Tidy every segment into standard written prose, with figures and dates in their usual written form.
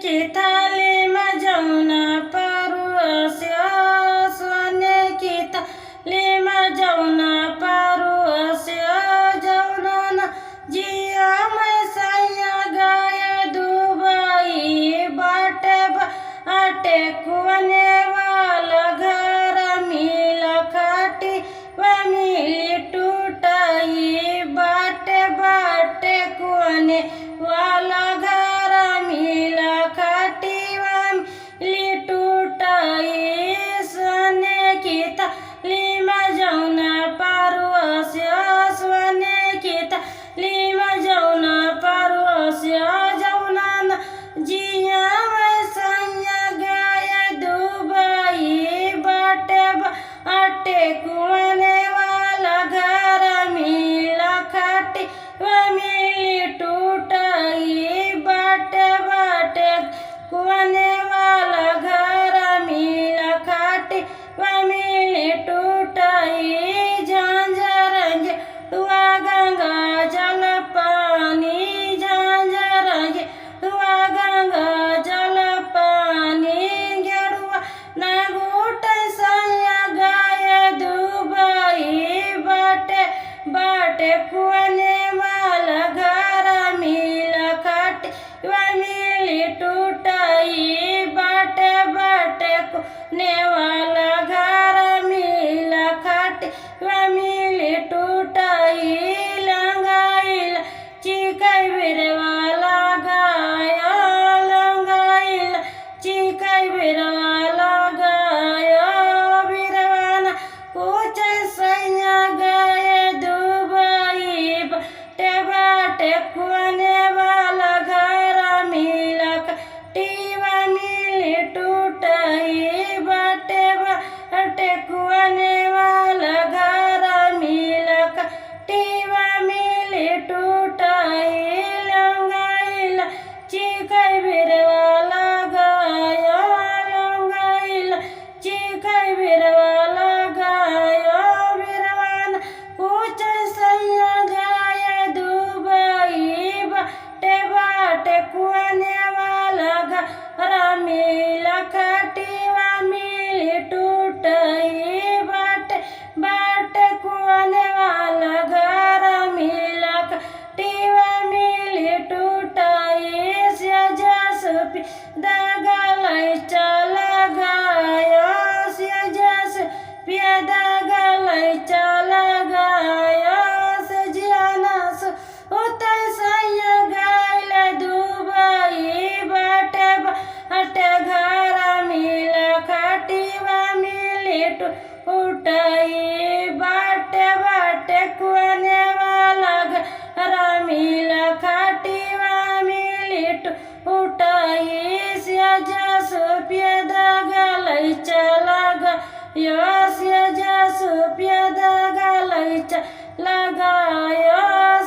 की थाली में जमुना परोस्य सोने की थाली में जमुना परोस्य जमुना जिया में सैया गाय दुबई बाटे बाटे कुने वाला घर मिला खाटी व मिली टूटाई बाटे बाटे कुने वाला घर मिला खाटी व मिली टूटाई सोने की थाली में जमुना परोस्य सोने की थाली में जमुना परोस्य जमुना जिया में सैया गाय दुबई बाटे बाटे कुने वाला घर मिला खाटी व मिली टूटाई बाटे बाटे कुने वाला घर मिला खाटी व मिली टूटाई झांझर हुआ गंगा जल पानी झांझर हुआ गंगा जल पानी गेरुआ नागोट सैया गाय दुबई बाटे बाटे कुने वाला घर मिला खाटी व मिली टूटाई बाटे बाटे कुने वाला घर मिला खाटी व मिली टूटाई लंगाइल चिकई बिरवाला गाया लंगाइल चिकई बिरवाला गाया बिरवाना कुछ सैया गाय दुबई बाटे बाटे कुने वाला घर मिला खाटी व मिली टूटाई बाटे बाटे कुने वाला घर मिला खाटी व मिली टूटाई लंगाइल चिकई बिरवाला गाया लंगाइल चिकई बिरवाला गाया बिरवाना कुछ सैया गाय दुबई बाटे बाटे कुने वाला घर मिला खाटी व मिली टूटाई बाटे बाटे कुने वाला घर मिला खाटी व मिली टूटाई जसपी दगलई चला गाया जसपी दगलई चला गाया सजियानस उतर सैया गायल दुबई बाटे बाटे घर मिला खाटी व मिली टूटाई बाटे बाटे कुने वाला घर मिला खाटी व मिली टूटाई जसपी दगलई चला गाया जसपी दगलई चला गाया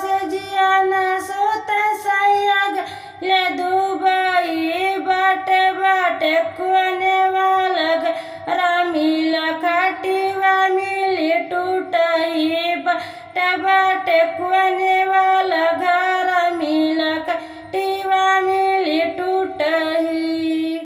सजियानस उतर सैया गायल दुबई बाटे बाटे कुने वाला घर मिला खाटी व मिली टूटाई बाटे बाटे कुने वाला घर